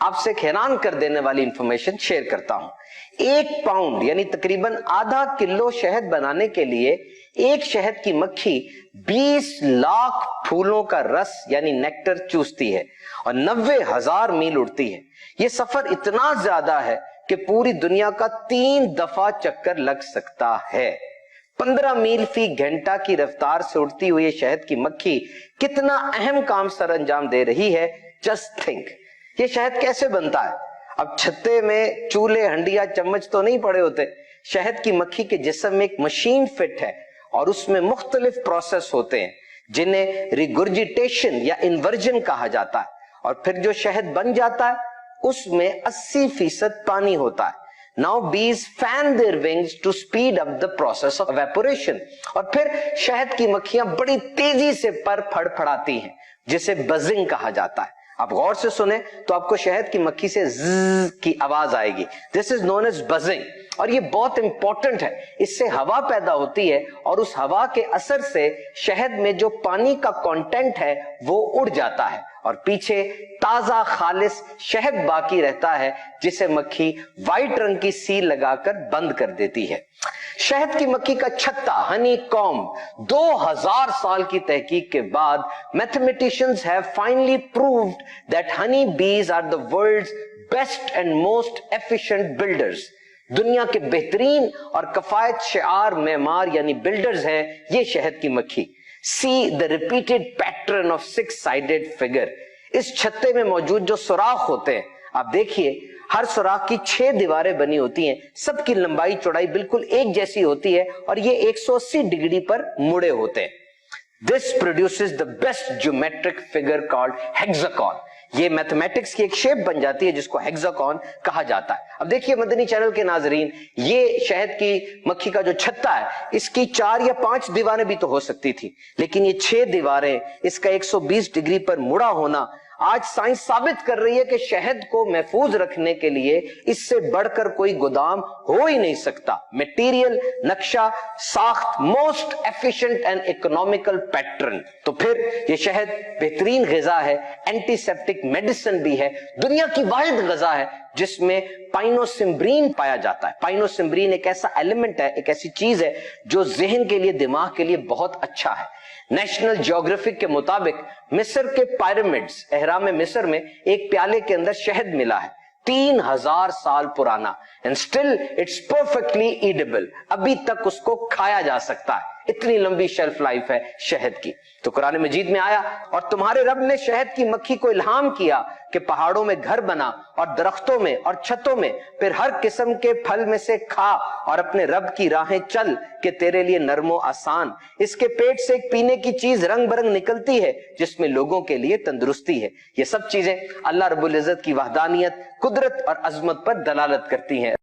آپ سے حیران کر دینے والی انفارمیشن شیئر کرتا ہوں. 1 پاؤنڈ یعنی تقریباً آدھا کلو شہد بنانے کے لیے ایک شہد کی مکھی 20 لاکھ پھولوں کا رس یعنی نیکٹر چوستی ہے اور 90,000 میل اڑتی ہے. یہ سفر اتنا زیادہ ہے کہ پوری دنیا کا 3 دفعہ چکر لگ سکتا ہے. 15 میل فی گھنٹہ کی رفتار سے اڑتی ہوئی شہد کی مکھی کتنا اہم کام سر انجام دے رہی ہے. Just think. یہ شہد کیسے بنتا ہے؟ اب چھتے میں چولہے ہنڈیا چمچ تو نہیں پڑے ہوتے. شہد کی مکھی کے جسم میں ایک مشین فٹ ہے اور اس میں مختلف پروسیس ہوتے ہیں جنہیں ریگرجیٹیشن یا انورجن کہا جاتا ہے. اور پھر جو شہد بن جاتا ہے اس میں 80% پانی ہوتا ہے. Now bees fan their wings to speed up the process of evaporation. اور پھر شہد کی مکھیاں بڑی تیزی سے پر پھڑ پھڑاتی ہیں جسے بزنگ کہا جاتا ہے. آپ غور سے سنیں تو آپ کو شہد کی مکھی سے زز کی آواز آئے گی. This is known as buzzing. اور یہ بہت امپورٹنٹ ہے. اس سے ہوا پیدا ہوتی ہے اور اس ہوا کے اثر سے شہد میں جو پانی کا کانٹینٹ ہے وہ اڑ جاتا ہے اور پیچھے تازہ خالص شہد باقی رہتا ہے جسے مکھی وائٹ رنگ کی سیل لگا کر بند کر دیتی ہے. شہد کی مکھی کا چھتا ہنی کامب 2000 سال کی تحقیق کے بعد mathematicians have finally proved that honey bees are the world's best and most efficient builders. دنیا کے بہترین اور کفایت شعار معمار یعنی بلڈرز ہیں یہ شہد کی مکھی. See the repeated pattern of 6-sided figure. اس چھتے میں موجود جو سوراخ ہوتے ہیں آپ دیکھیے ہر سوراخ کی 6 دیواریں بنی ہوتی ہیں. سب کی لمبائی چوڑائی بالکل ایک جیسی ہوتی ہے اور یہ 180 ڈگری پر مڑے ہوتے ہیں. This produces the best geometric figure called hexagon. یہ میتھمیٹکس کی ایک شیپ بن جاتی ہے جس کو ہیگزاگون کہا جاتا ہے. اب دیکھیے مدنی چینل کے ناظرین یہ شہد کی مکھی کا جو چھتا ہے اس کی 4 یا 5 دیواریں بھی تو ہو سکتی تھی لیکن یہ 6 دیواریں اس کا 120 ڈگری پر مڑا ہونا آج سائنس ثابت کر رہی ہے کہ شہد کو محفوظ رکھنے کے لیے اس سے بڑھ کر کوئی گودام ہو ہی نہیں سکتا. میٹیریل نقشہ ساخت most efficient and economical pattern. تو پھر یہ شہد بہترین غذا ہے, اینٹی سیپٹک میڈیسن بھی ہے, دنیا کی واحد غذا ہے جس میں پائنوسمبرین پایا جاتا ہے. پائنوسمبرین ایک ایسا ایلیمنٹ ہے, ایک ایسی چیز ہے جو ذہن کے لیے دماغ کے لیے بہت اچھا ہے. نیشنل جیوگرافک کے مطابق مصر کے پیرامڈز اہرام مصر میں ایک پیالے کے اندر شہد ملا ہے 3000 سال پرانا and still it's perfectly edible. ابھی تک اس کو کھایا جا سکتا ہے. اتنی لمبی شیلف لائف ہے شہد کی. تو قرآن مجید میں آیا اور تمہارے رب نے شہد کی مکھی کو الہام کیا کہ پہاڑوں میں گھر بنا اور درختوں میں اور چھتوں میں پھر ہر قسم کے پھل میں سے کھا اور اپنے رب کی راہیں چل کہ تیرے لیے نرم و آسان. اس کے پیٹ سے ایک پینے کی چیز رنگ برنگ نکلتی ہے جس میں لوگوں کے لیے تندرستی ہے. یہ سب چیزیں اللہ رب العزت کی وحدانیت, قدرت اور عظمت پر دلالت کرتی ہیں.